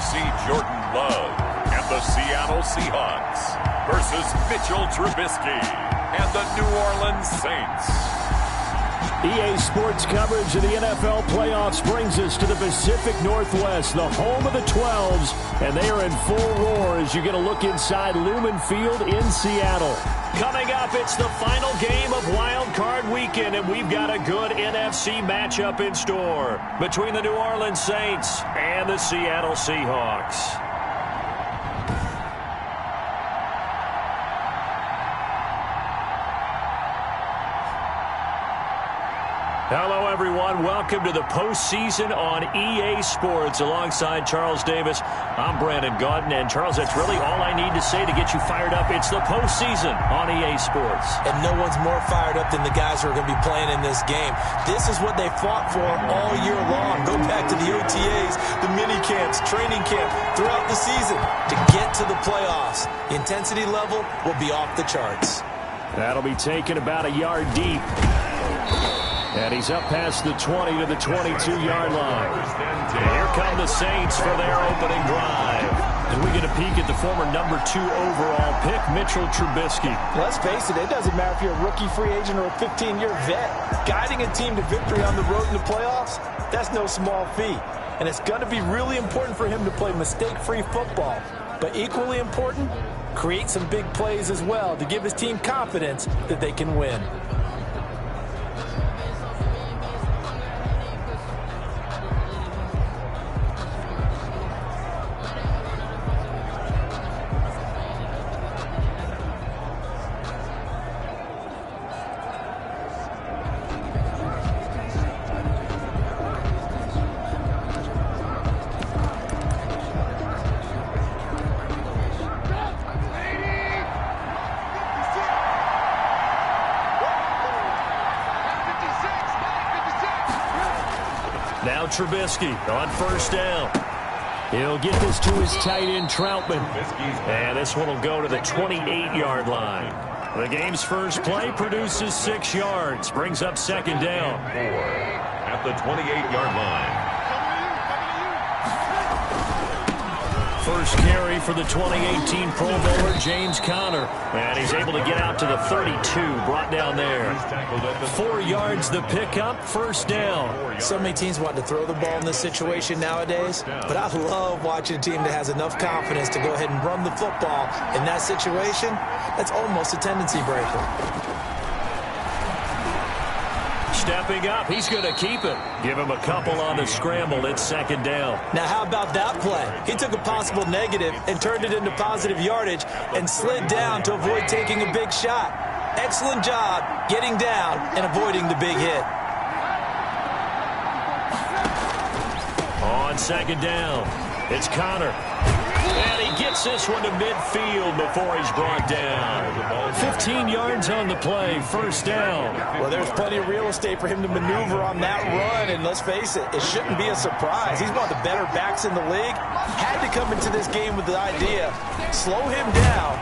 see Jordan Love and the Seattle Seahawks versus Mitchell Trubisky and the New Orleans Saints. EA Sports coverage of the NFL playoffs brings us to the Pacific Northwest, the home of the 12s, and they are in full roar as you get a look inside Lumen Field in Seattle. Coming up, it's the final game of Wild Card Weekend, and we've got a good NFC matchup in store between the New Orleans Saints and the Seattle Seahawks. Hello, everyone. Welcome to the postseason on EA Sports. Alongside Charles Davis, I'm Brandon Gaudin. And, Charles, that's really all I need to say to get you fired up. It's the postseason on EA Sports. And no one's more fired up than the guys who are going to be playing in this game. This is what they fought for all year long. Go back to the OTAs, the mini camps, training camp, throughout the season to get to the playoffs. The intensity level will be off the charts. That'll be taken about a yard deep. And he's up past the 20 to the 22-yard line. And here come the Saints for their opening drive. And we get a peek at the former number 2 overall pick, Mitchell Trubisky. Let's face it, it doesn't matter if you're a rookie free agent or a 15-year vet. Guiding a team to victory on the road in the playoffs, that's no small feat. And it's going to be really important for him to play mistake-free football. But equally important, create some big plays as well to give his team confidence that they can win. Now Trubisky on first down. He'll get this to his tight end, Troutman. And this one will go to the 28-yard line. The game's first play produces 6 yards. Brings up second down. 4 at the 28-yard line. First carry for the 2018 Pro Bowler, James Conner. And he's able to get out to the 32, brought down there. 4 yards the pickup, first down. So many teams want to throw the ball in this situation nowadays, but I love watching a team that has enough confidence to go ahead and run the football. In that situation, that's almost a tendency breaker. Stepping up, he's going to keep it. Give him a couple on the scramble. It's second down. Now, how about that play? He took a possible negative and turned it into positive yardage and slid down to avoid taking a big shot. Excellent job getting down and avoiding the big hit. On second down, it's Conner. And he gets this one to midfield before he's brought down. 15 yards on the play, first down. Well, there's plenty of real estate for him to maneuver on that run, and let's face it, it shouldn't be a surprise. He's one of the better backs in the league. Had to come into this game with the idea, slow him down.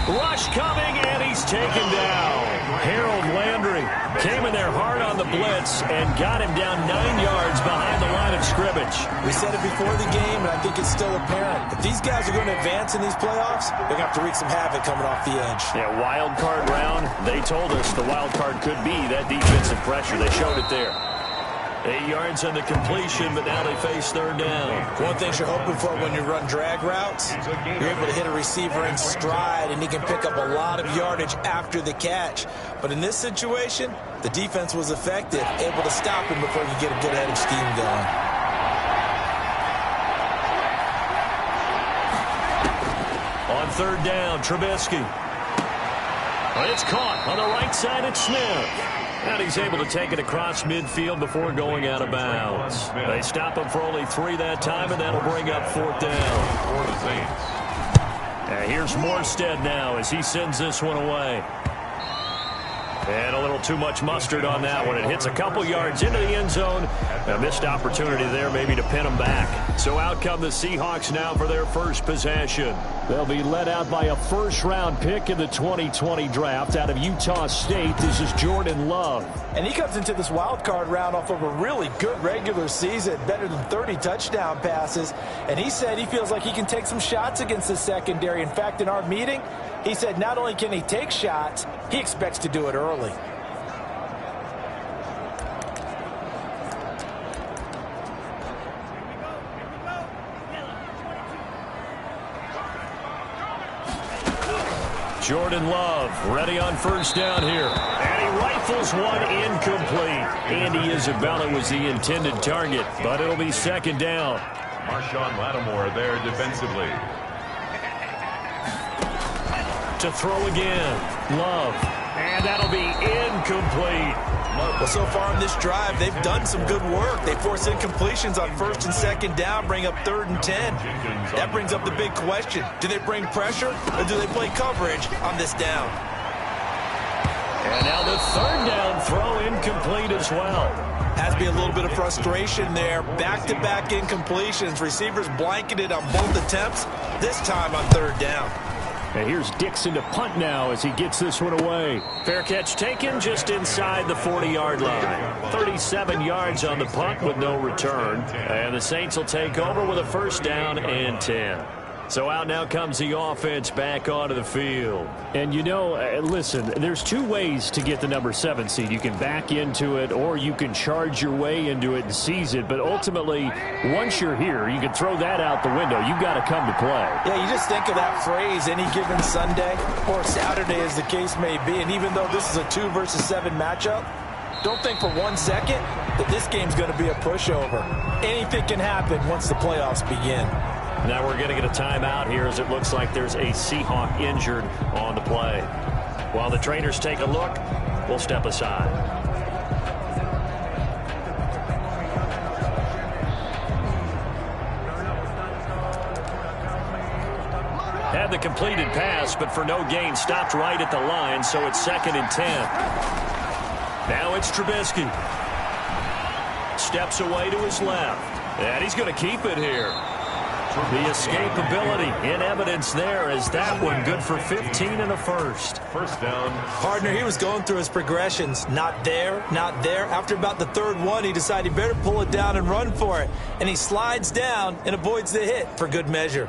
Rush coming, and he's taken down. Harold Landry came in there hard on the blitz and got him down 9 yards behind the line of scrimmage. We said it before the game, and I think it's still apparent. If these guys are going to advance in these playoffs, they're going to have to wreak some havoc coming off the edge. Yeah, wild card round. They told us the wild card could be that defensive pressure. They showed it there. 8 yards on the completion, but now they face third down. One thing you're hoping for when you run drag routes, you're able to hit a receiver in stride, and he can pick up a lot of yardage after the catch. But in this situation, the defense was effective, able to stop him before you get a good headed scheme going. On third down, Trubisky. It's caught on the right side at Smith. And he's able to take it across midfield before going out of bounds. They stop him for only 3 that time, and that'll bring up fourth down. For the Saints. And here's Morstead now as he sends this one away. And a little too much mustard on that one. It hits a couple yards into the end zone. A missed opportunity there maybe to pin them back. So out come the Seahawks now for their first possession. They'll be led out by a first-round pick in the 2020 draft out of Utah State. This is Jordan Love. And he comes into this wild card round off of a really good regular season, better than 30 touchdown passes. And he said he feels like he can take some shots against the secondary. In fact, in our meeting, he said not only can he take shots, he expects to do it early. Jordan Love ready on first down here. And he rifles one incomplete. Andy Isabella was the intended target, but it'll be second down. Marshawn Lattimore there defensively. To throw again. Love. And that'll be incomplete. Well, so far in this drive, they've done some good work. They force incompletions on first and second down, bring up 3rd and 10. That brings up the big question. Do they bring pressure or do they play coverage on this down? And now the 3rd down throw incomplete as well. Has to be a little bit of frustration there. Back-to-back incompletions. Receivers blanketed on both attempts, this time on 3rd down. And here's Dixon to punt now as he gets this one away. Fair catch taken just inside the 40-yard line. 37 yards on the punt with no return. And the Saints will take over with a first down and 10. So out now comes the offense back onto the field. And you know, listen, there's two ways to get the number 7 seed. You can back into it or you can charge your way into it and seize it. But ultimately, once you're here, you can throw that out the window. You've got to come to play. Yeah, you just think of that phrase, any given Sunday or Saturday as the case may be. And even though this is a 2 versus 7 matchup, don't think for 1 second that this game's going to be a pushover. Anything can happen once the playoffs begin. Now we're going to get a timeout here as it looks like there's a Seahawk injured on the play. While the trainers take a look, we'll step aside. Had the completed pass, but for no gain, stopped right at the line, so it's 2nd and 10. Now it's Trubisky. Steps away to his left, and he's going to keep it here. The escapability in evidence there as that one good for 15 and a first. First down. Partner, he was going through his progressions. Not there, not there. After about the 3rd one, he decided he better pull it down and run for it. And he slides down and avoids the hit for good measure.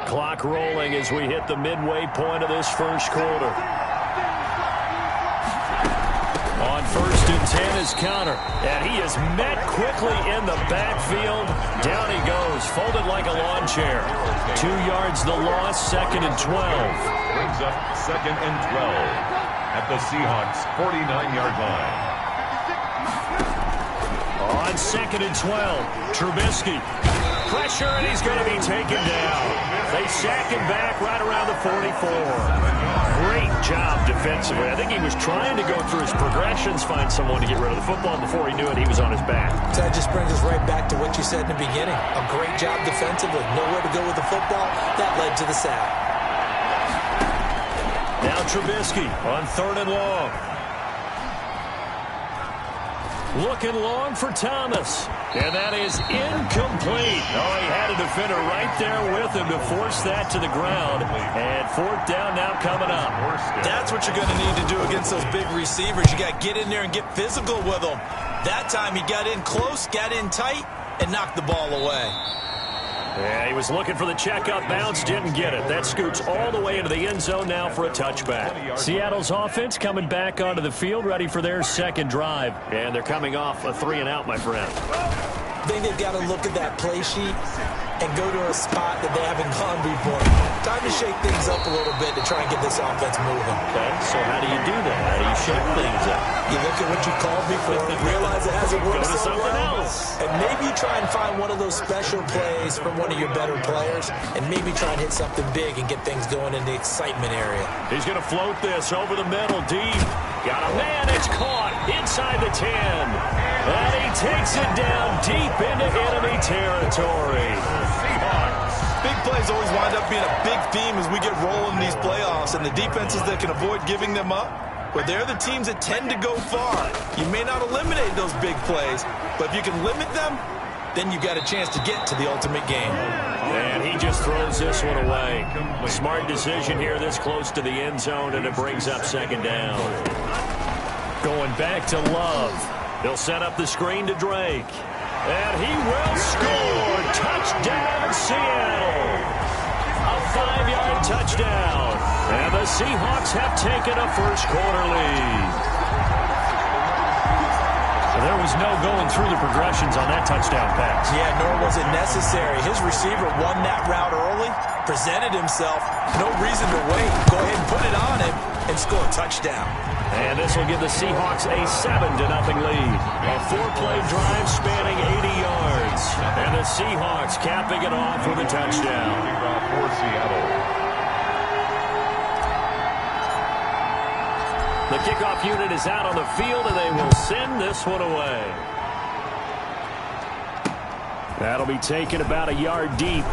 Clock rolling as we hit the midway point of this first quarter. On 1st and 10 is Conner, and he is met quickly in the backfield. Down he goes, folded like a lawn chair. 2 yards the loss, 2nd and 12. Brings up 2nd and 12 at the Seahawks 49-yard line. On 2nd and 12, Trubisky. Pressure, and he's going to be taken down. They sack him back right around the 44. Great job defensively. I think he was trying to go through his progressions, find someone to get rid of the football. Before he knew it, he was on his back. So that just brings us right back to what you said in the beginning. A great job defensively. Nowhere to go with the football. That led to the sack. Now Trubisky on 3rd and long. Looking long for Thomas. And that is incomplete. Oh, he had a defender right there with him to force that to the ground. And 4th down now coming up. That's what you're going to need to do against those big receivers. You got to get in there and get physical with them. That time he got in close, got in tight, and knocked the ball away. Yeah, he was looking for the checkup bounce, didn't get it. That scoots all the way into the end zone now for a touchback. Seattle's offense coming back onto the field, ready for their 2nd drive. And they're coming off a 3-and-out, my friend. I think they've got to look at that play sheet and go to a spot that they haven't gone before. Time to shake things up a little bit to try and get this offense moving. Okay, so how do you do that? How do you shake things up? You look at what you called before, realize it hasn't worked so well, and maybe try and find one of those special plays from one of your better players, and maybe try and hit something big and get things going in the excitement area. He's going to float this over the middle, deep. Got a man, it's caught inside the 10. And he takes it down deep into enemy territory. Big plays always wind up being a big theme as we get rolling in these playoffs, and the defenses that can avoid giving them up, well, they're the teams that tend to go far. You may not eliminate those big plays, but if you can limit them, then you've got a chance to get to the ultimate game. And he just throws this one away. Smart decision here this close to the end zone, and it brings up second down. Going back to Love. He'll set up the screen to Drake. And he will score. Touchdown, Seattle. A 5-yard touchdown. And the Seahawks have taken a first-quarter lead. There was no going through the progressions on that touchdown pass. Yeah, nor was it necessary. His receiver won that route early, presented himself, no reason to wait. Go ahead and put it on him and score a touchdown. And this will give the Seahawks a 7-0 lead. A 4-play drive spanning 80 yards. And the Seahawks capping it off with a touchdown. For Seattle. The kickoff unit is out on the field, and they will send this one away. That'll be taken about a yard deep.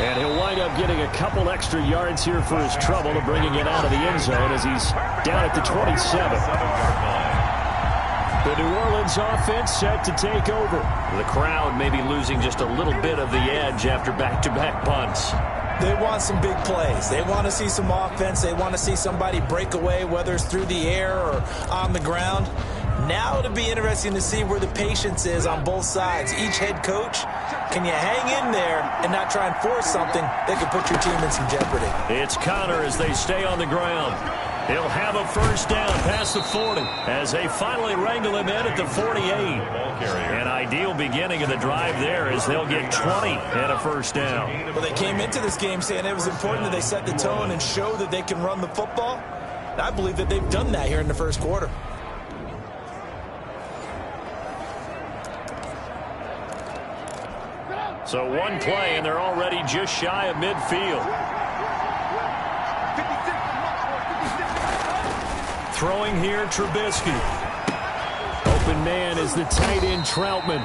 And he'll wind up getting a couple extra yards here for his trouble and bringing it out of the end zone as he's down at the 27. The New Orleans offense set to take over. The crowd may be losing just a little bit of the edge after back-to-back punts. They want some big plays. They want to see some offense. They want to see somebody break away, whether it's through the air or on the ground. Now it'll be interesting to see where the patience is on both sides. Each head coach, can you hang in there and not try and force something that could put your team in some jeopardy? It's Connor as they stay on the ground. He'll have a first down past the 40 as they finally wrangle him in at the 48. An ideal beginning of the drive there as they'll get 20 and a first down. Well, they came into this game saying it was important that they set the tone and show that they can run the football. And I believe that they've done that here in the first quarter. So one play, and they're already just shy of midfield. Throwing here, Trubisky. Open man is the tight end, Troutman.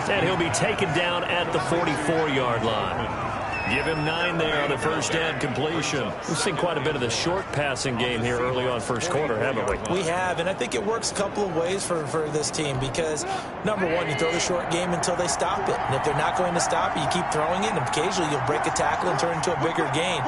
And he'll be taken down at the 44-yard line. Give him 9 there on the first down completion. We've seen quite a bit of the short passing game here early on first quarter, haven't we? We have, and I think it works a couple of ways for this team because, number one, you throw the short game until they stop it. And if they're not going to stop it, you keep throwing it, and occasionally you'll break a tackle and turn into a bigger gain.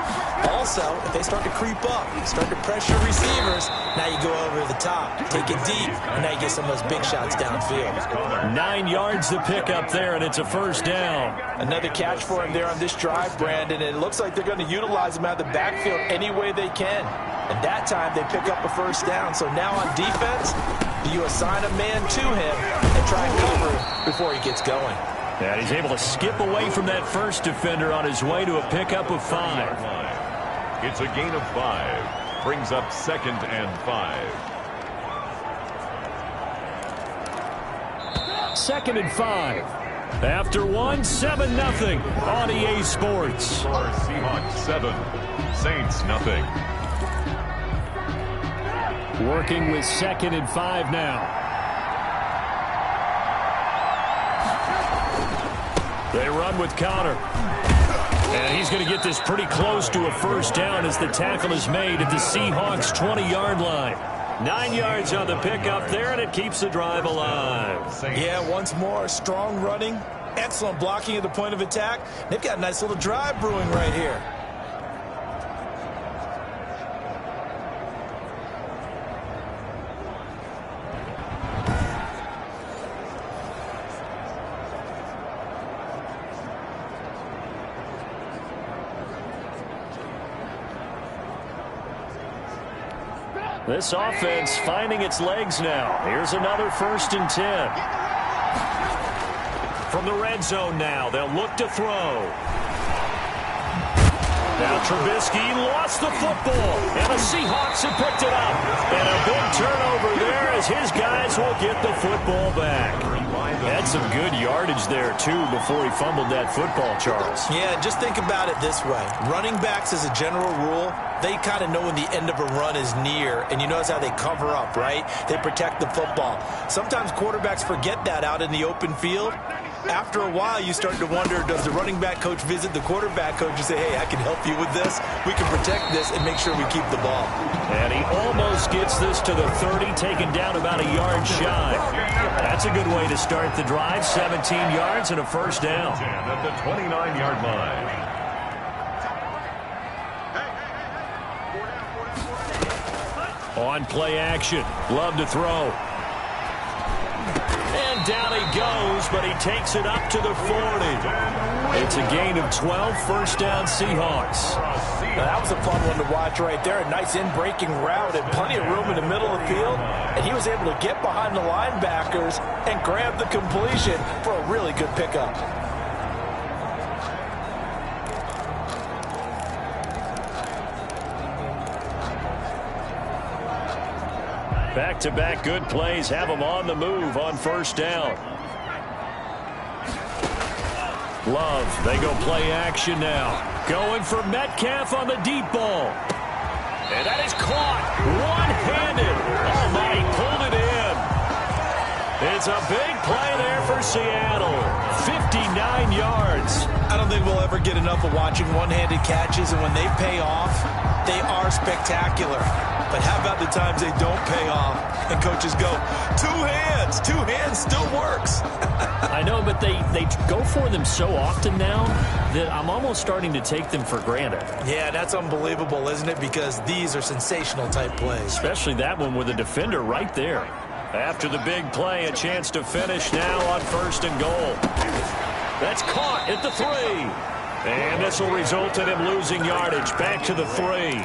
Also, if they start to creep up, start to pressure receivers, now you go over the top, take it deep, and now you get some of those big shots downfield. 9 yards to pick up there, and it's a first down. Another catch for him there on this drive, Brandon, and it looks like they're going to utilize him out of the backfield any way they can. And that time they pick up a first down. So now on defense, you assign a man to him and try and cover him before he gets going. And he's able to skip away from that first defender on his way to a pickup of 5. It's a gain of 5. Brings up 2nd and 5. 2nd and 5. After 1, 7-0 on EA Sports. Seahawks 7, Saints 0. Working with 2nd and 5 now. They run with Connor. And he's going to get this pretty close to a first down as the tackle is made at the Seahawks 20-yard line. 9 yards on the pickup there, and it keeps the drive alive. Yeah, once more, strong running, excellent blocking at the point of attack. They've got a nice little drive brewing right here. This offense finding its legs now. Here's another 1st and 10. From the red zone now, they'll look to throw. Now Trubisky lost the football, and the Seahawks have picked it up. And a big turnover there as his guys will get the football back. Had some good yardage there, too, before he fumbled that football, Charles. Yeah, just think about it this way. Running backs, as a general rule, they kind of know when the end of a run is near, and you notice how they cover up, right? They protect the football. Sometimes quarterbacks forget that out in the open field. After a while, you start to wonder, does the running back coach visit the quarterback coach and say, hey, I can help you with this, we can protect this, and make sure we keep the ball. And he almost gets this to the 30, taken down about a yard shy. That's a good way to start the drive, 17 yards and a first down. At the 29-yard line. On play action, Love to throw. And down he goes, but he takes it up to the 40. It's a gain of 12, first down Seahawks. Now, that was a fun one to watch right there. A nice in-breaking route and plenty of room in the middle of the field. And he was able to get behind the linebackers and grab the completion for a really good pickup. Back-to-back good plays have him on the move on first down. Love, they go play action now. Going for Metcalf on the deep ball. And that is caught one-handed. Oh, my, he pulled it in. It's a big play there for Seattle. 59 yards. I don't think we'll ever get enough of watching one-handed catches, and when they pay off, they are spectacular. But how about the times they don't pay off and coaches go, two hands still works. I know, but they go for them so often now that I'm almost starting to take them for granted. Yeah, that's unbelievable, isn't it? Because these are sensational type plays. Especially that one with a defender right there. After the big play, a chance to finish now on first and goal. That's caught at the 3. And this will result in him losing yardage back to the 3.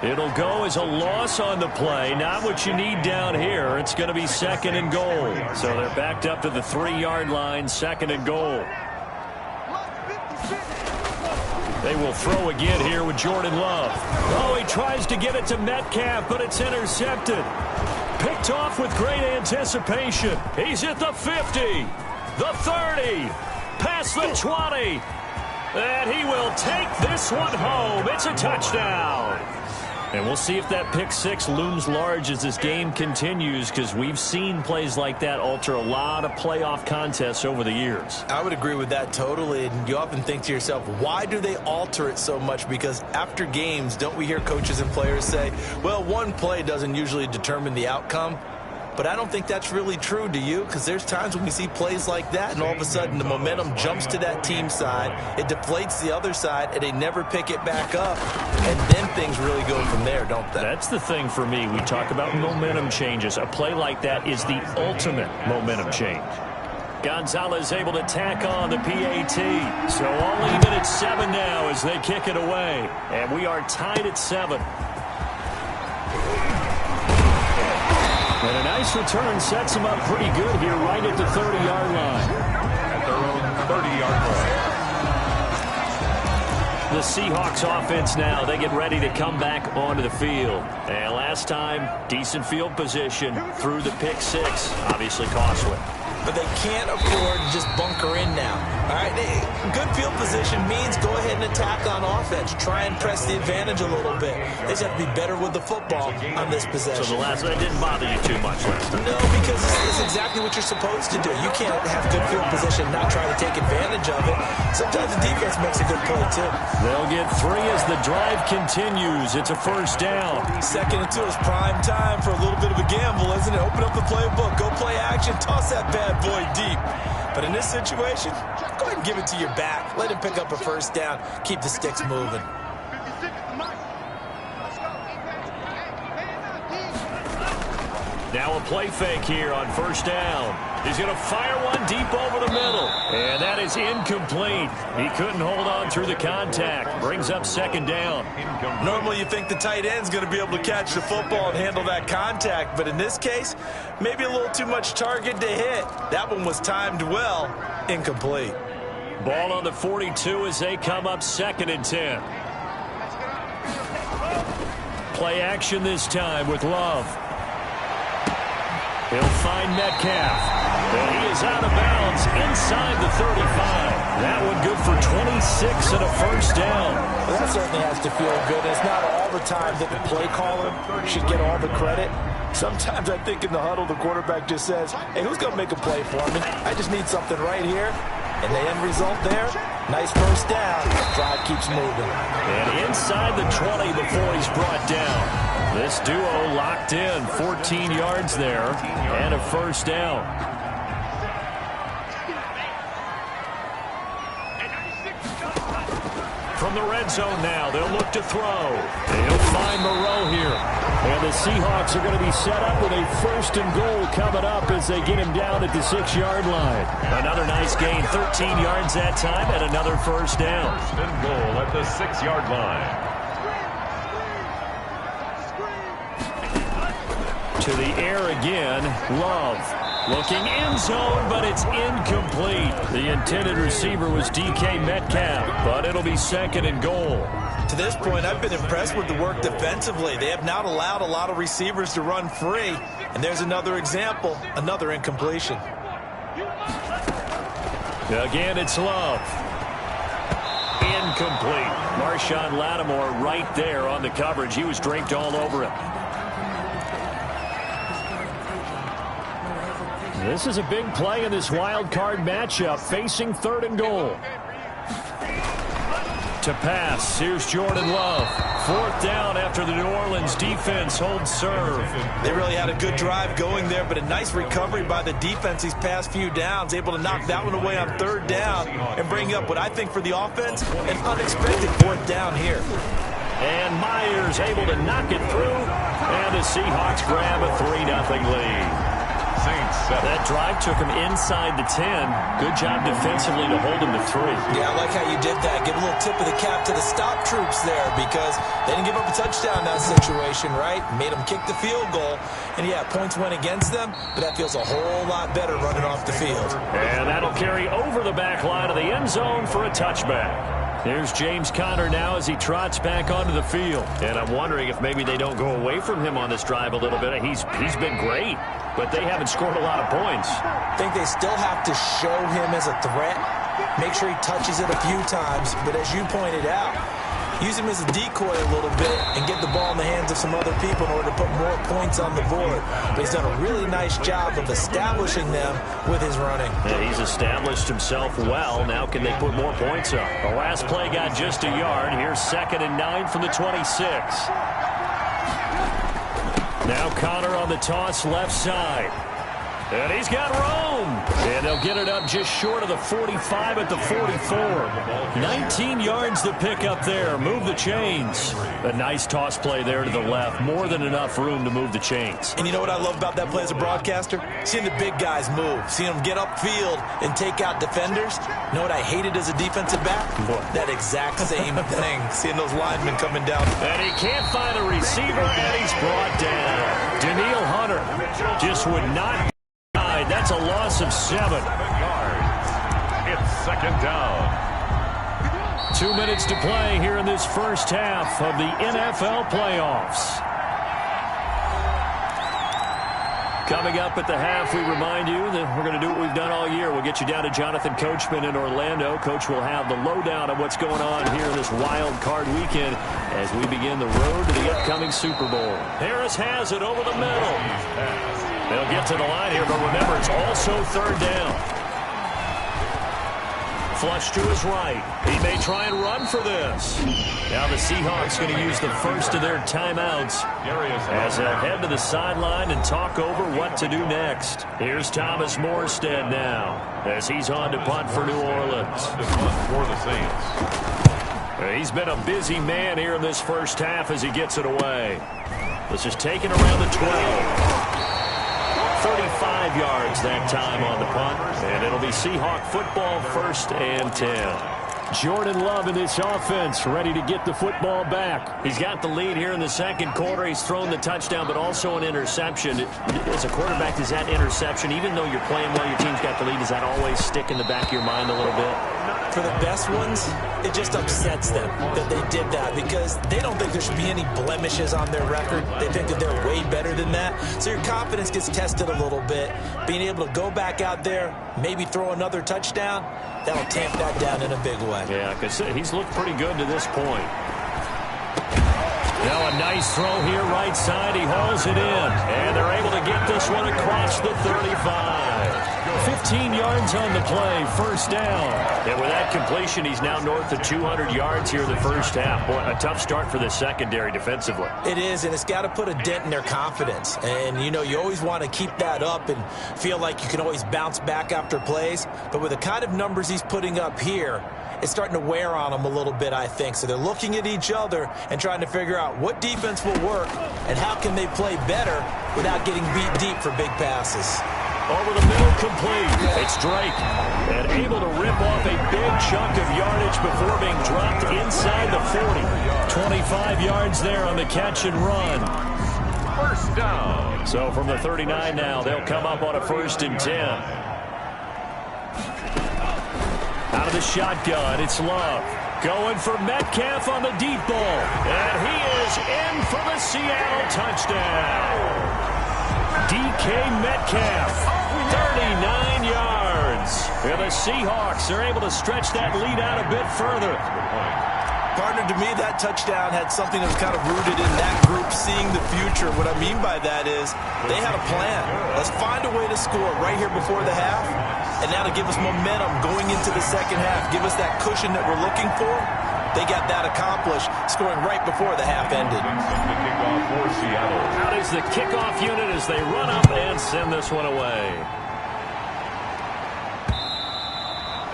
It'll go as a loss on the play. Not what you need down here. It's going to be second and goal. So they're backed up to the 3-yard line, second and goal. They will throw again here with Jordan Love. Oh, he tries to get it to Metcalf, but it's intercepted. Picked off with great anticipation. He's at the 50, the 30, past the 20. And he will take this one home. It's a touchdown. And we'll see if that pick 6 looms large as this game continues, because we've seen plays like that alter a lot of playoff contests over the years. I would agree with that totally. And you often think to yourself, why do they alter it so much? Because after games, don't we hear coaches and players say, well, one play doesn't usually determine the outcome? But I don't think that's really true, do you? Because there's times when we see plays like that, and all of a sudden the momentum jumps to that team side, it deflates the other side, and they never pick it back up. And then things really go from there, don't they? That's the thing for me. We talk about momentum changes. A play like that is the ultimate momentum change. Gonzalez able to tack on the PAT. So all even at 7 now as they kick it away. And we are tied at 7. And a nice return sets them up pretty good here right at the 30-yard line. At their own 30-yard line. The Seahawks offense now, they get ready to come back onto the field. And last time, decent field position through the pick 6, obviously costly. But they can't afford to just bunker in now. All right, good field position means go ahead and attack on offense. Try and press the advantage a little bit. They just have to be better with the football on this possession. So the last one didn't bother you too much last time? No, because it's exactly what you're supposed to do. You can't have good field position and not try to take advantage of it. Sometimes the defense makes a good play, too. They'll get 3 as the drive continues. It's a first down. Second and 2 is prime time for a little bit of a gamble, isn't it? Open up the playbook, go play action, toss that bad boy deep. But in this situation, go ahead and give it to your back. Let him pick up a first down. Keep the sticks moving. Now a play fake here on first down. He's going to fire one deep over the middle. And that is incomplete. He couldn't hold on through the contact. Brings up second down. Normally you think the tight end's going to be able to catch the football and handle that contact. But in this case, maybe a little too much target to hit. That one was timed well. Incomplete. Ball on the 42 as they come up second and 10. Play action this time with Love. He'll find Metcalf. And he is out of bounds inside the 35. That one good for 26 and a first down. Well, that certainly has to feel good. It's not all the time that the play caller should get all the credit. Sometimes I think in the huddle, the quarterback just says, hey, who's going to make a play for me? I just need something right here. And the end result there, nice first down. Drive keeps moving. And inside the 20 before he's brought down. This duo locked in, 14 yards there, and a first down. From the red zone now, they'll look to throw. He'll find Moreau here. And the Seahawks are going to be set up with a first and goal coming up as they get him down at the 6-yard line. Another nice gain, 13 yards that time, and another first down. First and goal at the 6-yard line. To the air again, Love. Looking end zone, but it's incomplete. The intended receiver was DK Metcalf, but it'll be second and goal. To this point, I've been impressed with the work defensively. They have not allowed a lot of receivers to run free. And there's another example, another incompletion. Again, it's Love. Incomplete. Marshawn Lattimore right there on the coverage. He was draped all over him. This is a big play in this wild card matchup, facing third and goal. To pass, here's Jordan Love. Fourth down after the New Orleans defense holds serve. They really had a good drive going there, but a nice recovery by the defense these past few downs, able to knock that one away on third down and bring up what I think for the offense, an unexpected fourth down here. And Myers able to knock it through, and the Seahawks grab a 3-0 lead. That drive took him inside the 10. Good job defensively to hold him to 3. Yeah, I like how you did that. Give a little tip of the cap to the stop troops there because they didn't give up a touchdown in that situation, right? Made them kick the field goal. And, yeah, points went against them, but that feels a whole lot better running off the field. And that'll carry over the back line of the end zone for a touchback. Here's James Conner now as he trots back onto the field. And I'm wondering if maybe they don't go away from him on this drive a little bit. He's been great, but they haven't scored a lot of points. I think they still have to show him as a threat. Make sure he touches it a few times. But as you pointed out, use him as a decoy a little bit and get the ball in the hands of some other people in order to put more points on the board. But he's done a really nice job of establishing them with his running. Yeah, he's established himself well. Now can they put more points up? The last play got just a yard. Here's 2nd and 9 from the 26. Now Conner on the toss left side. And he's got room. And they'll get it up just short of the 45 at the 44. 19 yards to pick up there. Move the chains. A nice toss play there to the left. More than enough room to move the chains. And you know what I love about that play as a broadcaster? Seeing the big guys move. Seeing them get upfield and take out defenders. You know what I hated as a defensive back? That exact same thing. Seeing those linemen coming down. And he can't find a receiver, and he's brought down. Danielle Hunter just would not. That's a loss of 7. It's 2nd down. 2 minutes to play here in this first half of the NFL playoffs. Coming up at the half, we remind you that we're going to do what we've done all year. We'll get you down to Jonathan Coachman in Orlando. Coach will have the lowdown of what's going on here in this wild card weekend as we begin the road to the upcoming Super Bowl. Harris has it over the middle. They'll get to the line here, but remember, it's also third down. Flush to his right. He may try and run for this. Now the Seahawks going to use the first of their timeouts as they'll head to the sideline and talk over what to do next. Here's Thomas Morstead now as he's on to punt for New Orleans. For the Saints. He's been a busy man here in this first half as he gets it away. This is taken around the 12. 35 yards that time on the punt, and it'll be Seahawk football 1st and 10. Jordan Love in this offense, ready to get the football back. He's got the lead here in the second quarter. He's thrown the touchdown, but also an interception. As a quarterback, does that interception, even though you're playing well, your team's got the lead, does that always stick in the back of your mind a little bit? For the best ones, it just upsets them that they did that because they don't think there should be any blemishes on their record. They think that they're way better than that. So your confidence gets tested a little bit. Being able to go back out there, maybe throw another touchdown, that'll tamp that down in a big way. Yeah, because he's looked pretty good to this point. Now a nice throw here right side. He hauls it in. And they're able to get this one across the 35. 15 yards on the play. First down. And with that completion, he's now north of 200 yards here in the first half. Boy, a tough start for the secondary defensively. It is, and it's got to put a dent in their confidence. And, you know, you always want to keep that up and feel like you can always bounce back after plays. But with the kind of numbers he's putting up here, it's starting to wear on them a little bit, I think. So they're looking at each other and trying to figure out what defense will work and how can they play better without getting beat deep for big passes. Over the middle, complete. It's Drake. And able to rip off a big chunk of yardage before being dropped inside the 40. 25 yards there on the catch and run. First down. So from the 39 now, they'll come up on a 1st and 10. Out of the shotgun, it's Love. Going for Metcalf on the deep ball. And he is in for the Seattle touchdown. DK Metcalf, 39 yards. And the Seahawks are able to stretch that lead out a bit further. Partner, to me, that touchdown had something that was kind of rooted in that group seeing the future. What I mean by that is they had a plan. Let's find a way to score right here before the half. And now to give us momentum going into the second half, give us that cushion that we're looking for. They got that accomplished, scoring right before the half ended. The kickoff for Seattle. Out is the kickoff unit as they run up and send this one away.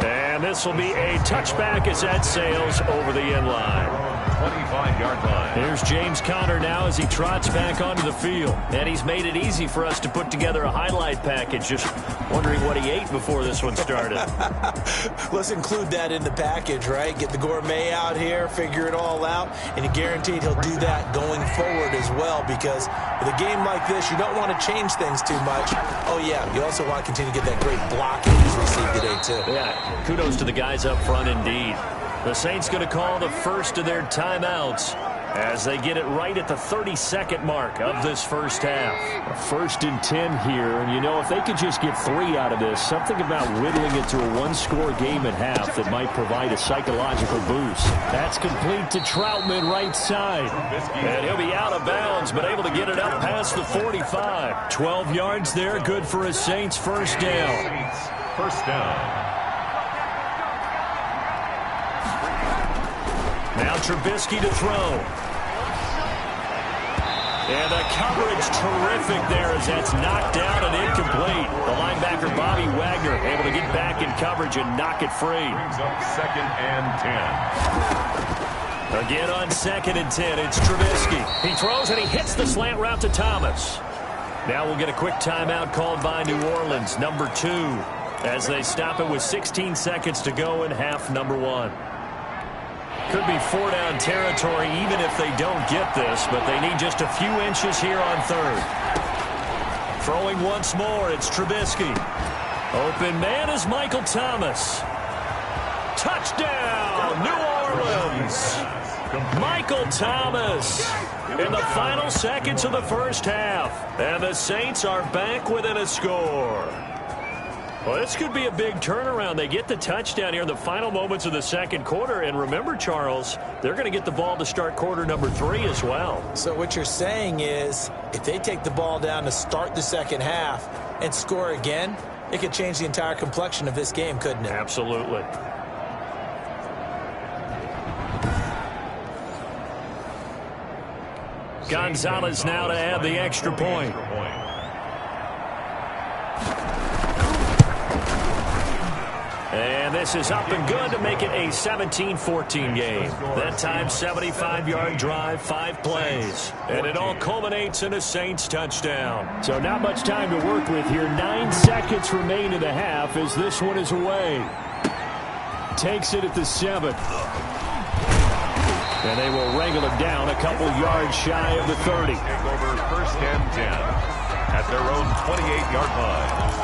And this will be a touchback as that sails over the end line. 25-yard line. Here's James Conner now as he trots back onto the field. And he's made it easy for us to put together a highlight package. Just wondering what he ate before this one started. Let's include that in the package, right? Get the gourmet out here, figure it all out, and you're guaranteed he'll do that going forward as well because with a game like this, you don't want to change things too much. Oh, yeah, you also want to continue to get that great blocking he's received today, too. Yeah, kudos to the guys up front indeed. The Saints going to call the first of their timeouts as they get it right at the 32nd mark of this first half. A 1st and 10 here, and you know, if they could just get 3 out of this, something about whittling it to a 1-score game at half that might provide a psychological boost. That's complete to Troutman right side. And he'll be out of bounds, but able to get it up past the 45. 12 yards there, good for a Saints first down. First down. Now Trubisky to throw. And the coverage terrific there as that's knocked down and incomplete. The linebacker Bobby Wagner able to get back in coverage and knock it free. Brings up 2nd and 10. Again on 2nd and 10, it's Trubisky. He throws and he hits the slant route to Thomas. Now we'll get a quick timeout called by New Orleans, number 2, as they stop it with 16 seconds to go in half number 1. Could be 4-down territory even if they don't get this, but they need just a few inches here on 3rd. Throwing once more, it's Trubisky. Open man is Michael Thomas. Touchdown, New Orleans. Michael Thomas in the final seconds of the first half. And the Saints are back within a score. Well, this could be a big turnaround. They get the touchdown here in the final moments of the second quarter. And remember, Charles, they're going to get the ball to start quarter number 3 as well. So what you're saying is if they take the ball down to start the second half and score again, it could change the entire complexion of this game, couldn't it? Absolutely. Gonzalez now to add the extra point. And this is up and good to make it a 17-14 game. That time, 75-yard drive, 5 plays. And it all culminates in a Saints touchdown. So not much time to work with here. 9 seconds remain in the half as this one is away. takes it at the 7. And they will wrangle him down a couple yards shy of the 30. Take over 1st and 10 at their own 28-yard line.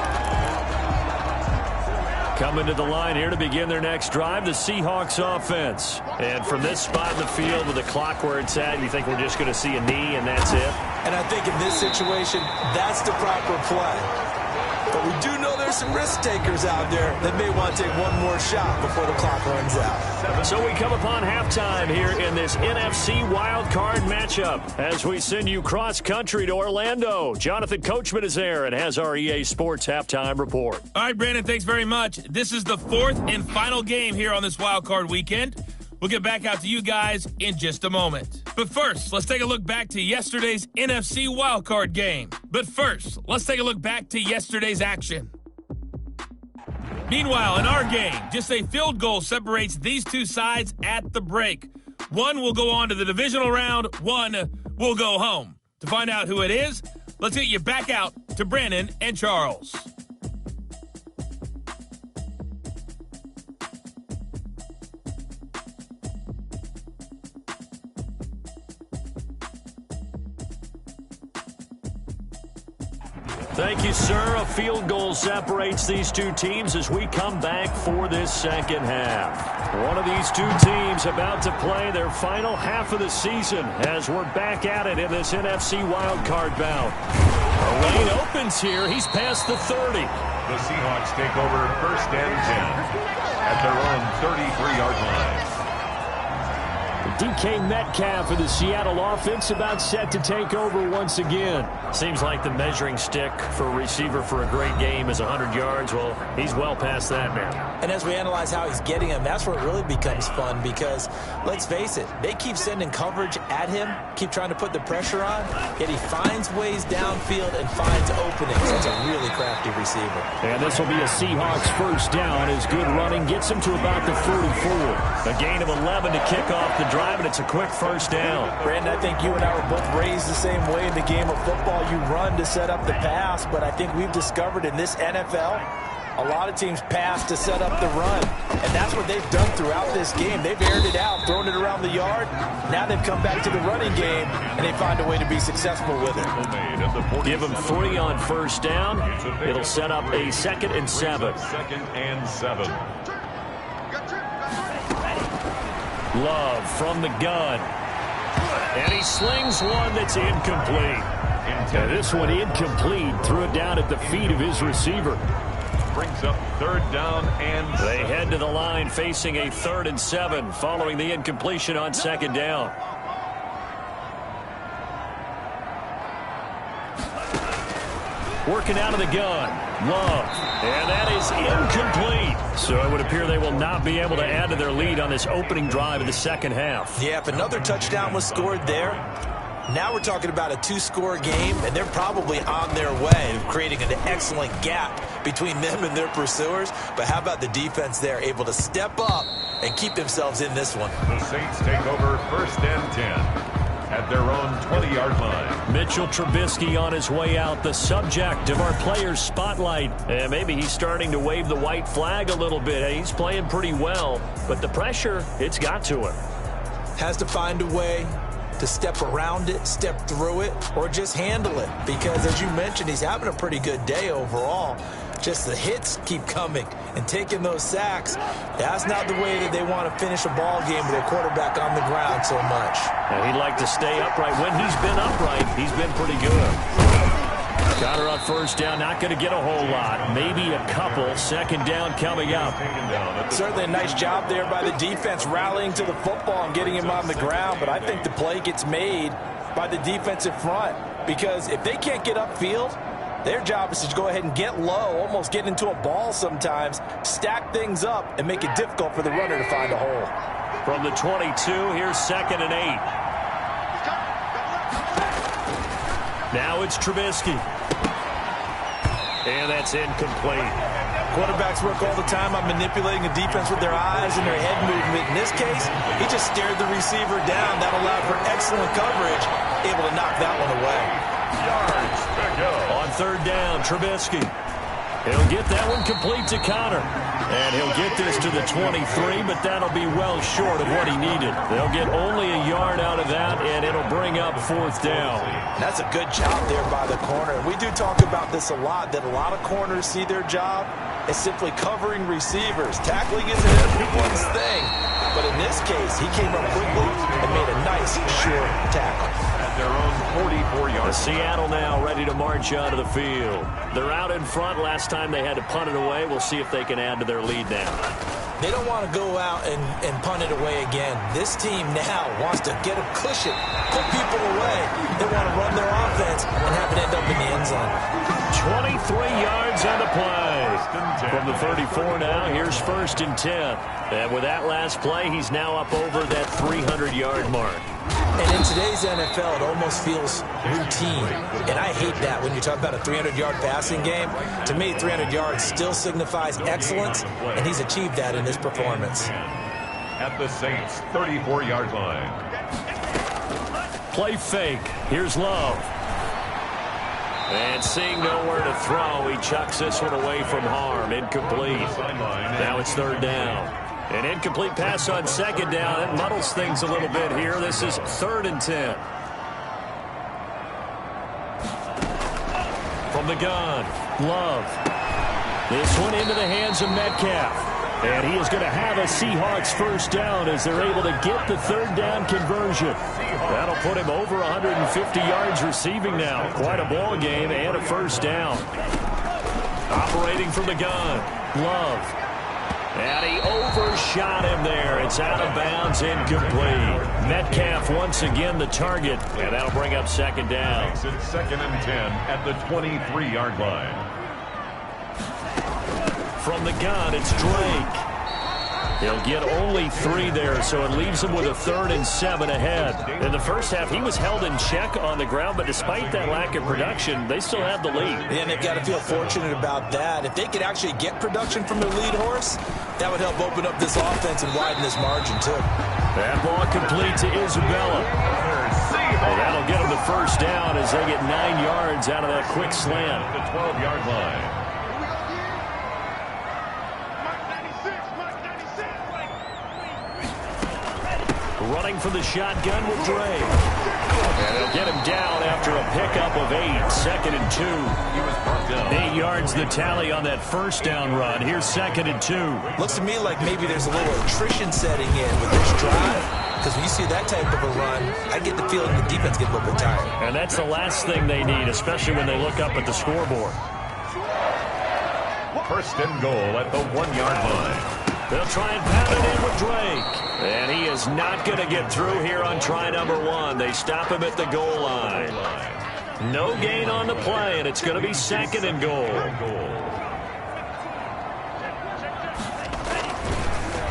Coming to the line here to begin their next drive, the Seahawks offense. And from this spot in the field with the clock where it's at, you think we're just going to see a knee and that's it? And I think in this situation, that's the proper play. But we do know there's some risk takers out there that may want to take one more shot before the clock runs out. So we come upon halftime here in this NFC wild card matchup as we send you cross country to Orlando. Jonathan Coachman is there and has our EA Sports halftime report. All right, Brandon, thanks very much. This is the 4th and final game here on this wild card weekend. We'll get back out to you guys in just a moment. But first, let's take a look back to yesterday's NFC wildcard game. But first, let's take a look back to yesterday's action. Meanwhile, in our game, just a field goal separates these two sides at the break. One will go on to the divisional round, one will go home. To find out who it is, let's get you back out to Brandon and Charles. Thank you, sir. A field goal separates these two teams as we come back for this second half. One of these two teams about to play their final half of the season as we're back at it in this NFC wildcard bout. The lane opens here. He's past the 30. The Seahawks take over 1st and 10 at their own 33-yard line. DK Metcalf of the Seattle offense about set to take over once again. Seems like the measuring stick for a receiver for a great game is 100 yards. Well, he's well past that now. And as we analyze how he's getting them, that's where it really becomes fun because, let's face it, they keep sending coverage at him, keep trying to put the pressure on, yet he finds ways downfield and finds openings. That's a really crafty receiver. And this will be a Seahawks first down as good running gets him to about the 44. A gain of 11 to kick off the drive, and it's a quick first down. Brandon, I think you and I were both raised the same way in the game of football. You run to set up the pass, but I think we've discovered in this NFL, a lot of teams pass to set up the run. And that's what they've done throughout this game. They've aired it out, thrown it around the yard. Now they've come back to the running game, and they find a way to be successful with it. Give them 3 on first down. It'll set up a 2nd and 7. 2nd and 7. Love from the gun. And he slings one that's incomplete. And this one incomplete. Threw it down at the feet of his receiver. Brings up 3rd down and 7. They head to the line facing a 3rd and 7 following the incompletion on 2nd down. Working out of the gun. Love. And that is incomplete. So it would appear they will not be able to add to their lead on this opening drive of the second half. Yeah, if another touchdown was scored there, now we're talking about a 2-score game, and they're probably on their way of creating an excellent gap between them and their pursuers. But how about the defense there, able to step up and keep themselves in this one? The Saints take over 1st and 10 at their own 20-yard line. Mitchell Trubisky on his way out, the subject of our players' spotlight. And maybe he's starting to wave the white flag a little bit. He's playing pretty well, but the pressure, it's got to him. Has to find a way to step around it, step through it, or just handle it. Because, as you mentioned, he's having a pretty good day overall. Just the hits keep coming and taking those sacks. That's not the way that they want to finish a ball game with a quarterback on the ground so much. And he'd like to stay upright. When he's been upright, he's been pretty good. Got her on first down. Not going to get a whole lot. Maybe a couple. 2nd down coming up. Certainly a nice job there by the defense rallying to the football and getting him on the ground. But I think the play gets made by the defensive front. Because if they can't get upfield, their job is to go ahead and get low, almost get into a ball sometimes, stack things up, and make it difficult for the runner to find a hole. From the 22, here's 2nd and 8. Now it's Trubisky. And that's incomplete. Quarterbacks work all the time on manipulating the defense with their eyes and their head movement. In this case, he just stared the receiver down. That allowed for excellent coverage, able to knock that one away. Yards pick up. On 3rd down, Trubisky. He'll get that one complete to Connor. And he'll get this to the 23, but that'll be well short of what he needed. They'll get only a yard out of that, and it'll bring up 4th down. That's a good job there by the corner. We do talk about this a lot, that a lot of corners see their job as simply covering receivers. Tackling isn't everyone's thing. But in this case, he came up quickly and made a nice, short tackle. At their own 44-yard. Seattle now ready to march onto the field. They're out in front. Last time they had to punt it away. We'll see if they can add to their lead now. They don't want to go out and punt it away again. This team now wants to get a cushion, put people away. They want to run their offense and have it end up in the end zone. 23 yards on the play. From the 34 now, here's 1st and 10. And with that last play, he's now up over that 300-yard mark. And in today's NFL, it almost feels routine. And I hate that when you talk about a 300-yard passing game. To me, 300 yards still signifies excellence, and he's achieved that in this performance. At the Saints' 34-yard line. Play fake. Here's Love. And seeing nowhere to throw, he chucks this one away from harm. Incomplete. Now it's 3rd down. An incomplete pass on 2nd down. That muddles things a little bit here. This is 3rd and 10. From the gun, Love. This one into the hands of Metcalf. And he is going to have a Seahawks 1st down as they're able to get the 3rd down conversion. That'll put him over 150 yards receiving now. Quite a ball game and a 1st down. Operating from the gun, Love. And he overshot him there. It's out of bounds, incomplete. Metcalf once again the target, and that'll bring up 2nd down. It's 2nd and 10 at the 23-yard line. From the gun, it's Drake. He'll get only 3 there, so it leaves him with a 3rd and 7 ahead. In the first half, he was held in check on the ground, but despite that lack of production, they still have the lead. And they've got to feel fortunate about that. If they could actually get production from their lead horse, that would help open up this offense and widen this margin, too. That ball complete to Isabella. Well, that'll get them the 1st down as they get 9 yards out of that quick slant. The 12-yard line. Running for the shotgun with Drake. And they'll get him down after a pickup of 8. 2nd and 2. He was brought down. 8 yards the tally on that 1st down run. Here's 2nd and 2. Looks to me like maybe there's a little attrition setting in with this drive. Because when you see that type of a run, I get the feeling the defense gets a little bit tired. And that's the last thing they need, especially when they look up at the scoreboard. 1st and goal at the 1-yard line. They'll try and pound it in with Drake. And he is not going to get through here on try number 1. They stop him at the goal line. No gain on the play, and it's going to be 2nd and goal.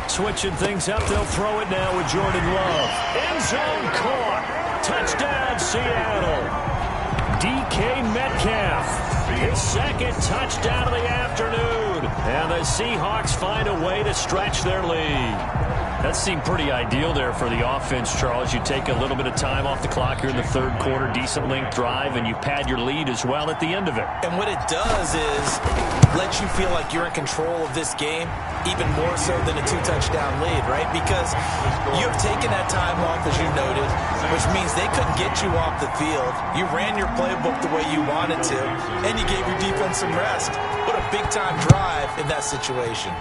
Switching things up, they'll throw it now with Jordan Love. End zone caught. Touchdown, Seattle. DK Metcalf. His 2nd touchdown of the afternoon. And the Seahawks find a way to stretch their lead. That seemed pretty ideal there for the offense, Charles. You take a little bit of time off the clock here in the 3rd quarter, decent length drive, and you pad your lead as well at the end of it. And what it does is let you feel like you're in control of this game, even more so than a 2-touchdown lead, right? Because you have taken that time off, as you noted, which means they couldn't get you off the field. You ran your playbook the way you wanted to, and you gave your defense some rest. What a big-time drive in that situation.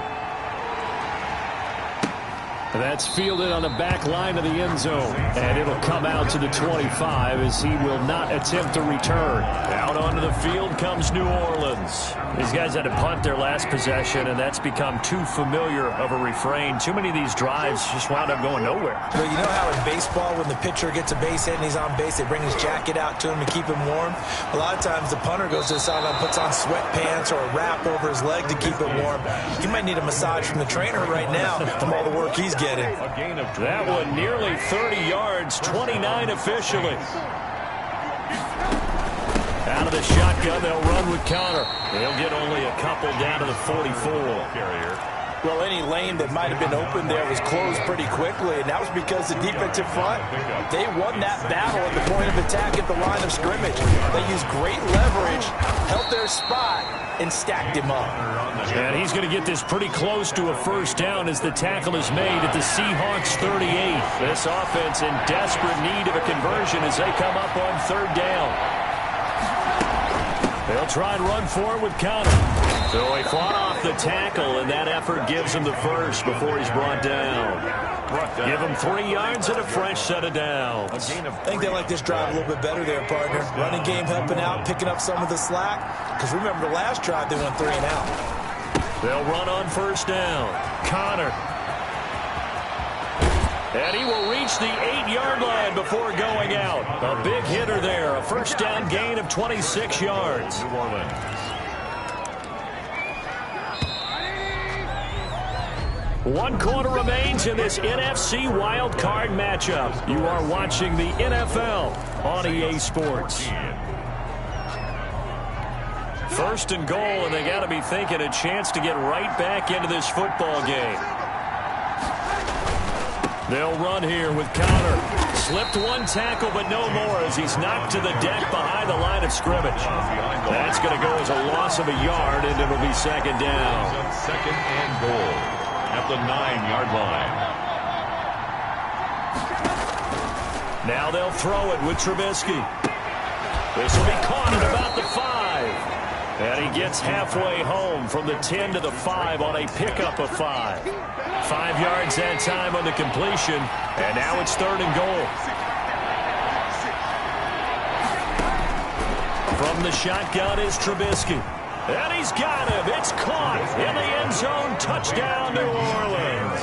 That's fielded on the back line of the end zone. And it'll come out to the 25 as he will not attempt to return. Out onto the field comes New Orleans. These guys had to punt their last possession, and that's become too familiar of a refrain. Too many of these drives just wound up going nowhere. Well, you know how in baseball, when the pitcher gets a base hit and he's on base, they bring his jacket out to him to keep him warm? A lot of times the punter goes to the sideline, puts on sweatpants or a wrap over his leg to keep it warm. He might need a massage from the trainer right now from all the work he's getting. That one nearly 30 yards, 29 officially. Out of the shotgun, they'll run with Connor. They'll get only a couple down to the 44. Well, any lane that might have been open there was closed pretty quickly, and that was because the defensive front, they won that battle at the point of attack at the line of scrimmage. They used great leverage, held their spot, and stacked him up. And he's going to get this pretty close to a first down as the tackle is made at the Seahawks 38. This offense in desperate need of a conversion as they come up on third down. They'll try and run forward with Connor. So he fought off the tackle, and that effort gives him the first before he's brought down. Give him 3 yards and a fresh set of downs. I think they like this drive a little bit better there, partner. Running game helping out, picking up some of the slack. Because remember, the last drive they went 3 and out. They'll run on first down. Connor. And he will reach the 8-yard line before going out. A big hitter there. A first down gain of 26 yards. New Orleans. 1 quarter remains in this NFC wild card matchup. You are watching the NFL on EA Sports. First and goal, and they got to be thinking a chance to get right back into this football game. They'll run here with Connor. Slipped 1 tackle, but no more as he's knocked to the deck behind the line of scrimmage. That's going to go as a loss of a yard, and it'll be second down. Second and goal at the 9-yard line. Now they'll throw it with Trubisky. This will be caught at about the 5. And he gets halfway home from the 10 to the 5 on a pickup of 5. 5 yards that time on the completion, and now it's third and goal. From the shotgun is Trubisky. And he's got him. It's caught in the end zone. Touchdown, New Orleans.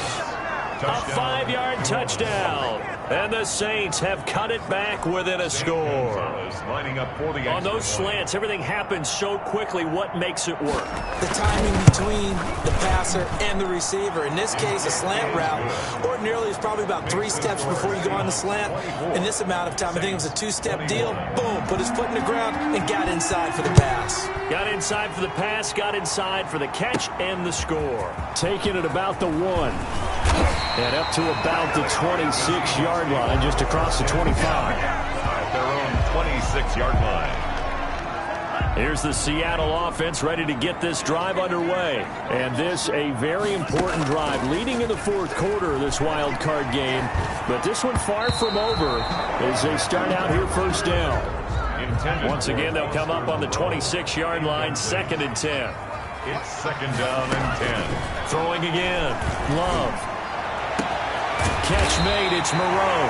A 5-yard touchdown. And the Saints have cut it back within a score. On those slants, everything happens so quickly. What makes it work? The timing between the passer and the receiver. In this case, a slant route ordinarily is probably about 3 steps before you go on the slant. In this amount of time, I think it was a 2-step deal. Boom, put his foot in the ground and got inside for the pass. Got inside for the pass, got inside for the catch and the score. Taking it about the 1. And up to about the 26-yard line, just across the 25. At their own 26-yard line. Here's the Seattle offense ready to get this drive underway. And this a very important drive leading in the 4th quarter of this wild card game. But this one far from over as they start out here first down. Once again, they'll come up on the 26-yard line, 2nd and 10. It's second down and 10. Throwing again. Love. Catch made. It's Moreau.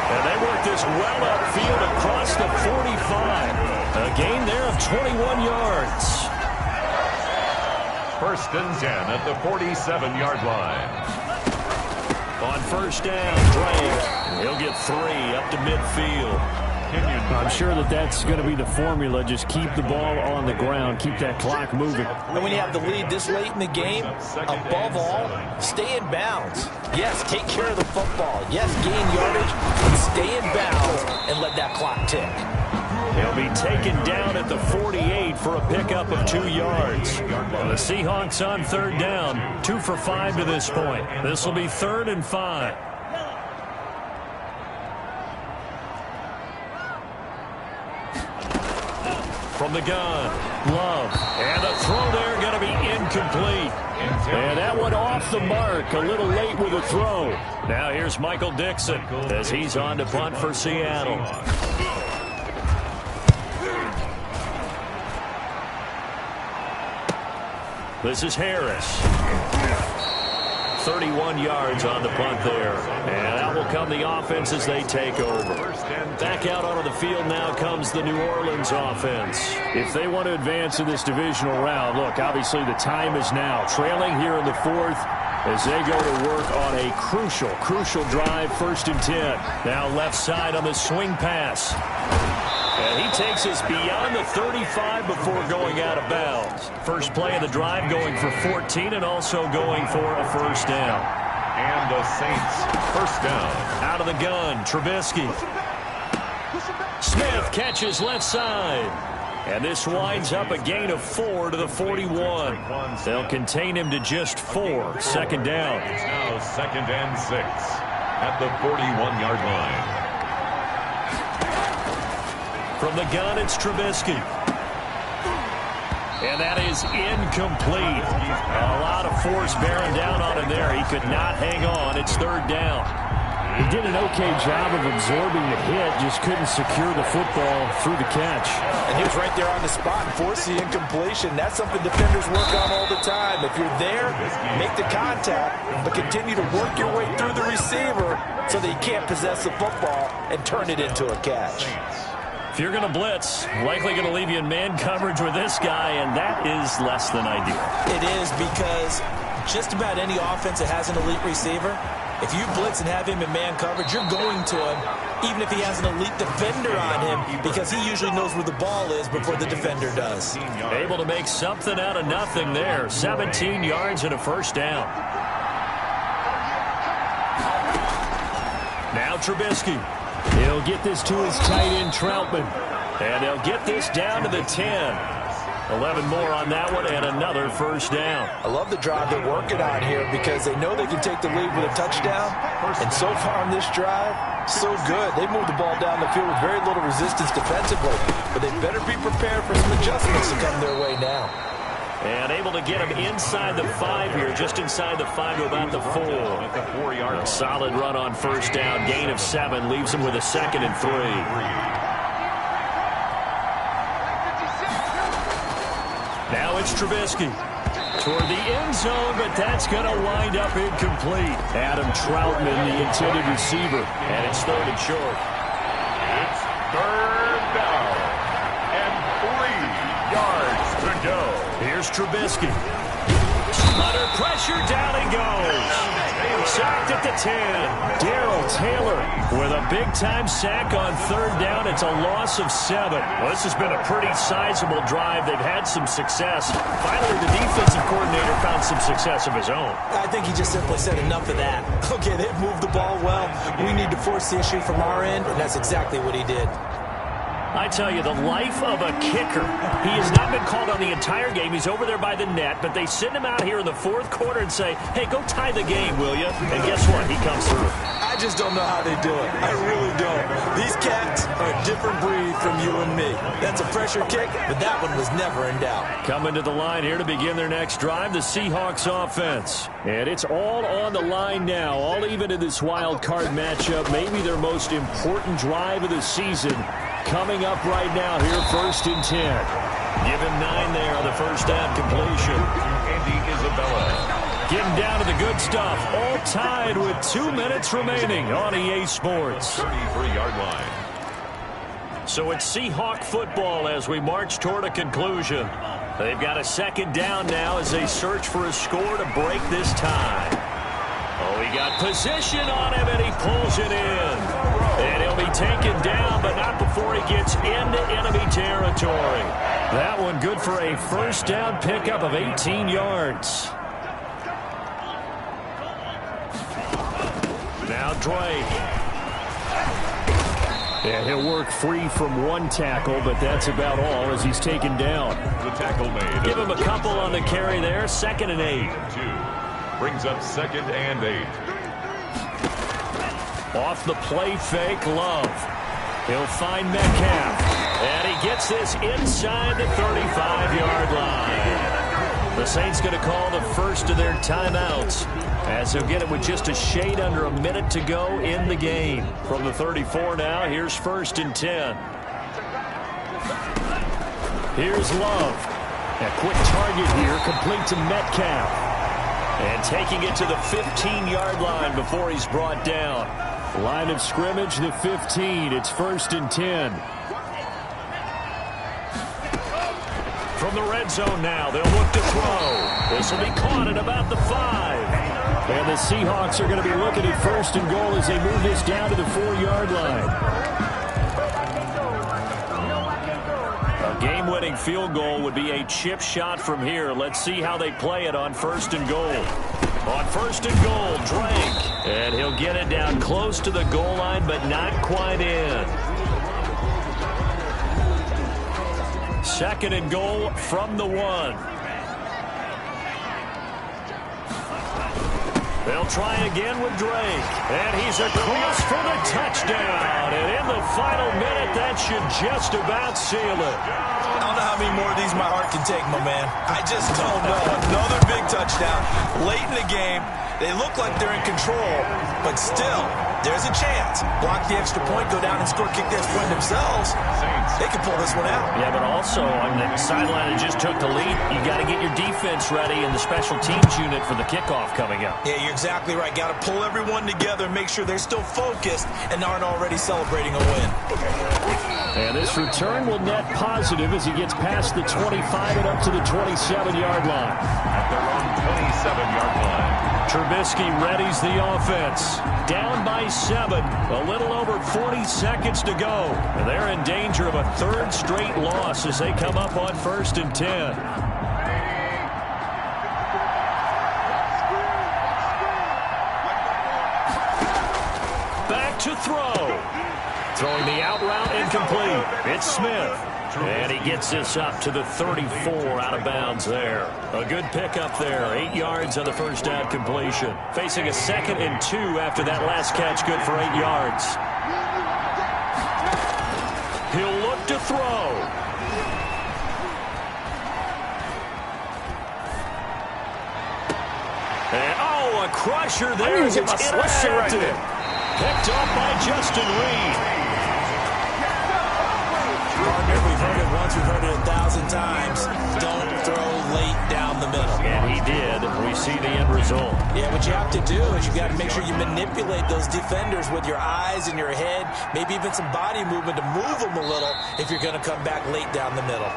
And they work this well upfield across the 45. A gain there of 21 yards. First and 10 at the 47-yard line. On first down, Drake. He'll get 3 up to midfield. I'm sure that's going to be the formula. Just keep the ball on the ground. Keep that clock moving. And when you have the lead this late in the game, above all, stay in bounds. Yes, take care of the football. Yes, gain yardage, but stay in bounds and let that clock tick. He'll be taken down at the 48 for a pickup of 2 yards. The Seahawks on third down, 2 for 5 to this point. This will be 3rd and 5. From the gun, Love. And the throw there going to be incomplete. And that one off the mark, a little late with the throw. Now here's Michael Dixon as he's on to punt for Seattle. This is Harris. 31 yards on the punt there. And out will come the offense as they take over. Back out onto the field now comes the New Orleans offense. If they want to advance in this divisional round, look, obviously the time is now. Trailing here in the 4th as they go to work on a crucial drive, 1st and 10. Now left side on the swing pass. And he takes us beyond the 35 before going out of bounds. First play of the drive going for 14 and also going for a first down. And the Saints first down. Out of the gun, Trubisky. Smith catches left side. And this winds up a gain of 4 to the 41. They'll contain him to just 4. Second down. It's now 2nd and 6 at the 41-yard line. From the gun, it's Trubisky. And that is incomplete. A lot of force bearing down on him there. He could not hang on. It's 3rd down. He did an okay job of absorbing the hit, just couldn't secure the football through the catch. And he was right there on the spot and forced the incompletion. That's something defenders work on all the time. If you're there, make the contact, but continue to work your way through the receiver so that he can't possess the football and turn it into a catch. If you're going to blitz, likely going to leave you in man coverage with this guy, and that is less than ideal. It is, because just about any offense that has an elite receiver, if you blitz and have him in man coverage, you're going to him, even if he has an elite defender on him, because he usually knows where the ball is before the defender does. Able to make something out of nothing there. 17 yards and a first down. Now Trubisky. He'll get this to his tight end, Troutman. And they'll get this down to the 10. 11 more on that one, and another first down. I love the drive they're working on here because they know they can take the lead with a touchdown. And so far on this drive, so good. They moved the ball down the field with very little resistance defensively. But they better be prepared for some adjustments to come their way now. And able to get him inside the 5 here, just inside the 5 to about the 4. A solid run on first down. Gain of 7 leaves him with a 2nd and 3. Now it's Trubisky toward the end zone, but that's going to wind up incomplete. Adam Troutman, the intended receiver, and it's 3rd and short. It's 3rd down and 3 yards to go. Here's Trubisky. Under pressure, down he goes. Sacked at the 10. Darrell Taylor with a big-time sack on 3rd down. It's a loss of 7. Well, this has been a pretty sizable drive. They've had some success. Finally, the defensive coordinator found some success of his own. I think he just simply said enough of that. Okay, they've moved the ball well. We need to force the issue from our end, and that's exactly what he did. I tell you, the life of a kicker. He has not been called on the entire game. He's over there by the net, but they send him out here in the 4th quarter and say, hey, go tie the game, will you? And guess what? He comes through. I just don't know how they do it. I really don't. These cats are a different breed from you and me. That's a pressure kick, but that one was never in doubt. Coming to the line here to begin their next drive, the Seahawks offense. And it's all on the line now, all even in this wild card matchup. Maybe their most important drive of the season. Coming up right now here, 1st and 10. Give him 9 there on the first down completion. Andy Isabella. Getting down to the good stuff. All tied with 2 minutes remaining on EA Sports. 33-yard line. So it's Seahawk football as we march toward a conclusion. They've got a 2nd down now as they search for a score to break this tie. Oh, he got position on him, and he pulls it in. And he'll be taken down, but not before he gets into enemy territory. That one good for a first down pickup of 18 yards. Now Drake. And he'll work free from 1 tackle, but that's about all as he's taken down. The tackle made. Give him a couple on the carry there. 2nd and 8. Brings up 2nd and 8. Off the play fake, Love. He'll find Metcalf. And he gets this inside the 35-yard line. The Saints going to call the first of their timeouts as he'll get it with just a shade under a minute to go in the game. From the 34 now, here's 1st and 10. Here's Love. A quick target here, complete to Metcalf. And taking it to the 15-yard line before he's brought down. Line of scrimmage, the 15. It's 1st and 10. From the red zone now, they'll look to throw. This will be caught at about the 5. And the Seahawks are going to be looking at 1st and goal as they move this down to the 4-yard line. A game-winning field goal would be a chip shot from here. Let's see how they play it on 1st and goal. On 1st and goal, Drake. And he'll get it down close to the goal line, but not quite in. 2nd and goal from the 1. They'll try again with Drake. And he's across for the touchdown. And in the final minute, that should just about seal it. I don't know how many more of these my heart can take, my man. I just don't know. Another big touchdown late in the game. They look like they're in control, but still, there's a chance. Block the extra point, go down and score, kick the extra point themselves. They can pull this one out. Yeah, but also on the sideline that just took the lead, you got to get your defense ready and the special teams unit for the kickoff coming up. Yeah, you're exactly right. Got to pull everyone together and make sure they're still focused and aren't already celebrating a win. And this return will net positive as he gets past the 25 and up to the 27-yard line. At their own 27-yard line. Trubisky readies the offense. Down by 7. A little over 40 seconds to go. And they're in danger of a 3rd straight loss as they come up on 1st and 10. Back to throw. Throwing the out route incomplete. It's Smith. And he gets this up to the 34 out of bounds there. A good pickup there. 8 yards on the first down completion. Facing a 2nd and 2 after that last catch. Good for 8 yards. He'll look to throw. And a crusher there. It's intercepted. Picked up by Justin Reed. We've heard it once, we've heard it 1,000 times. Don't throw late down the middle. And he did. We see the end result. Yeah, what you have to do is you got to make sure you manipulate those defenders with your eyes and your head, maybe even some body movement to move them a little if you're going to come back late down the middle.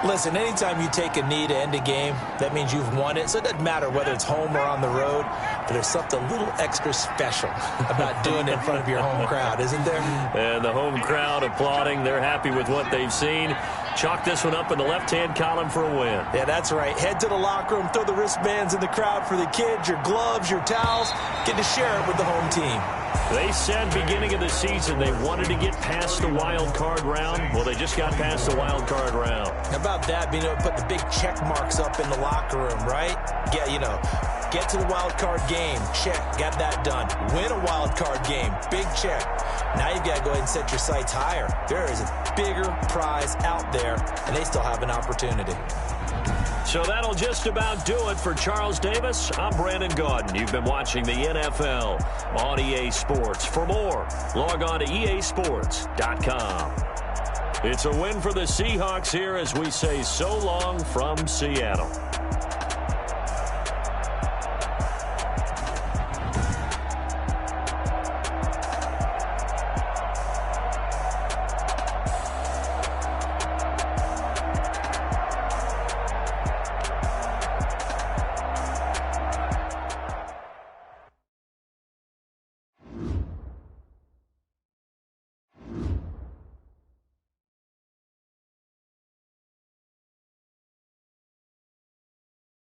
Listen, anytime you take a knee to end a game, that means you've won it. So it doesn't matter whether it's home or on the road, but there's something a little extra special about doing it in front of your home crowd, isn't there? And the home crowd applauding. They're happy with what they've seen. Chalk this one up in the left-hand column for a win. Yeah, that's right. Head to the locker room, throw the wristbands in the crowd for the kids, your gloves, your towels. Get to share it with the home team. They said beginning of the season they wanted to get past the wild card round. Well, they just got past the wild card round. How about that, being able to put the big check marks up in the locker room, right? Yeah, get to the wild card game. Check. Got that done. Win a wild card game. Big check. Now you've got to go ahead and set your sights higher. There is a bigger prize out there, and they still have an opportunity. So that'll just about do it for Charles Davis. I'm Brandon Gaudin. You've been watching the NFL on EA Sports. For more, log on to easports.com. It's a win for the Seahawks here as we say so long from Seattle.